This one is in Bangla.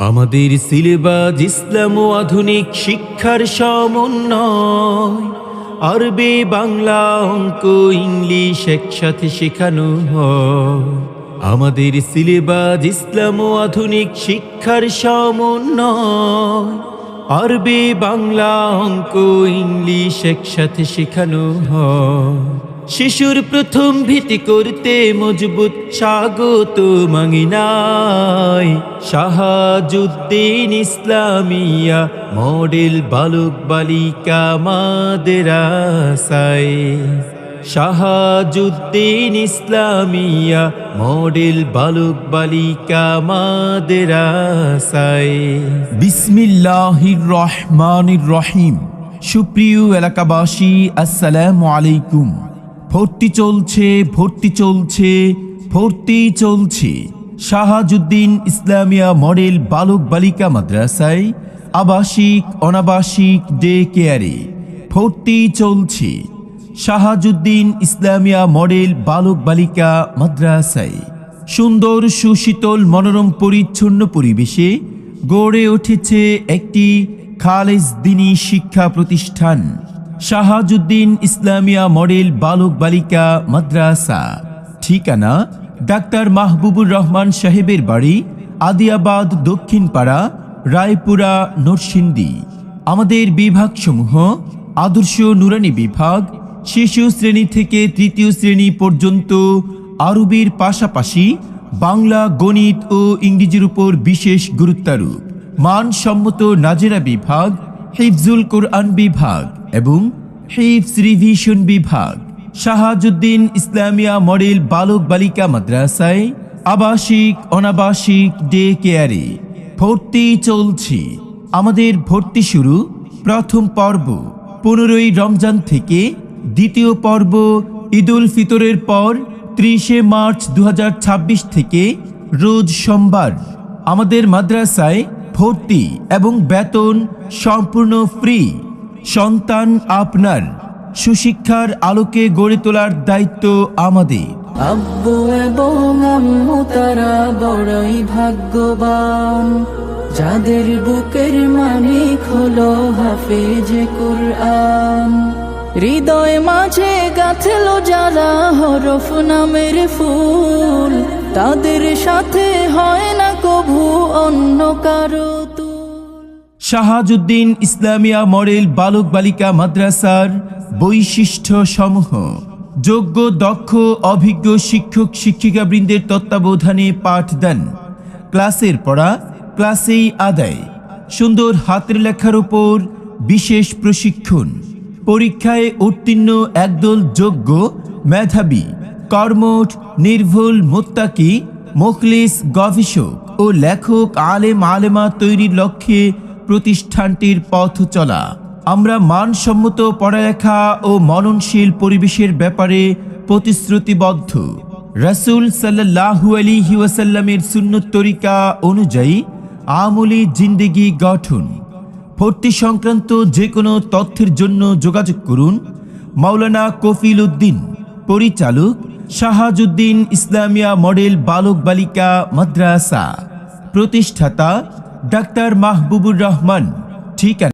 আমাদের সিলেবাস ইসলাম ও আধুনিক শিক্ষার সমন্বয়। আরবি, বাংলা, অঙ্ক, ইংলিশ একসাথে শেখানো হয়। আমাদের সিলেবাস ইসলাম ও আধুনিক শিক্ষার সমন্বয়। আরবি, বাংলা, অঙ্ক, ইংলিশ একসাথে শেখানো হয়। শিশুর প্রথম ভীতি করতে মজবুত স্বাগত মাঙ্গিনাই। শাহাজুদ্দিন ইসলামিয়া মডেল বালক বালিকা মাদ্রাসায়। শাহাজুদ্দিন ইসলামিয়া মডেল বালক বালিকা মাদ্রাসায়। বিসমিল্লাহির রহমানির রহিম। সুপ্রিয় এলাকাবাসী, আসসালামু আলাইকুম। ভর্তি চলছে শাহাজুদ্দিন ইসলামিয়া মডেল বালক বালিকা মাদ্রাসায় আবাসিক অনাবাসিক ডে কেয়ারে ভর্তি চলছে। শাহাজুদ্দিন ইসলামিয়া মডেল বালক বালিকা মাদ্রাসায় সুন্দর সুশীতল মনোরম পরিচ্ছন্ন পরিবেশে গড়ে উঠেছে একটি খালেস দ্বীনি শিক্ষা প্রতিষ্ঠান, শাহাজুদ্দিন ইসলামিয়া মডেল বালক বালিকা মাদ্রাসা। ঠিকানা: ডাক্তার মাহবুবুর রহমান সাহেবের বাড়ি, আদিয়াবাদ, দক্ষিণপাড়া, রায়পুরা, নরসিংদী। আমাদের বিভাগসমূহ: আদর্শ নুরানি বিভাগ, শিশু শ্রেণী থেকে তৃতীয় শ্রেণী পর্যন্ত আরবির পাশাপাশি বাংলা, গণিত ও ইংরেজির উপর বিশেষ গুরুত্বারোপ। মানসম্মত নাজেরা বিভাগ, হিফজুল কোরআন বিভাগ এবং হিফজ রিভিশন বিভাগ। শাহাজুদ্দিন ইসলামিয়া মডেল বালক বালিকা মাদ্রাসায় আবাসিক অনাবাসিক ডে কেয়ারে ভর্তি চলছে। আমাদের ভর্তি শুরু প্রথম পর্ব 15ই রমজান থেকে, দ্বিতীয় পর্ব ঈদুল ফিতরের পর 30শে মার্চ 2026 থেকে রোজ সোমবার। আমাদের মাদ্রাসায় ভর্তি এবং বেতন সম্পূর্ণ ফ্রি। সন্তান আপনার, সুশিক্ষার আলোকে গড়ে তোলার দায়িত্ব আমাদের। আব্বু এবং আম্মু তারা বড়ই ভাগ্যবান, যাদের বুকের মালিক হলো হাফেজে কুরআন। হৃদয় মাঝে গাঁথলো যারা হরফ নামের ফুল, তাদের সাথে হয় না কভু অন্য কারো তুল। শাহাজুদ্দিন ইসলামিয়া মডেল বালক বালিকা মাদ্রাসার বৈশিষ্ট্য সমূহ: যোগ্য, দক্ষ, অভিজ্ঞ শিক্ষক শিক্ষিকাবৃন্দের তত্ত্বাবধানে পাঠদান। ক্লাসের পড়া ক্লাসেই আদায়। সুন্দর হাতের লেখার উপর বিশেষ প্রশিক্ষণ। পরীক্ষায় উত্তীর্ণ একদল যোগ্য, মেধাবী, কর্মঠ, নির্ভুল, মুত্তাকি, মুখলিস, গবেষক ও লেখক, আলেম আলেমা তৈরির লক্ষ্যে প্রতিষ্ঠানটির পথ চলা। আমরা মানসম্মত পড়ালেখা ও মননশীল পরিবেশের ব্যাপারে প্রতিশ্রুতিবদ্ধ। রাসূল সাল্লাল্লাহু আলাইহি ওয়াসাল্লামের সুন্নত তরিকা অনুযায়ী আমলি জিন্দেগি গঠন। ভর্তি সংক্রান্ত যে কোনো তথ্যের জন্য যোগাযোগ করুন মাওলানা কফিল উদ্দিন, পরিচালক, শাহাজুদ্দিন ইসলামিয়া মডেল বালক বালিকা মাদ্রাসা, প্রতিষ্ঠাতা ডাক্তার মাহবুবুর রহমান। ঠিকানা: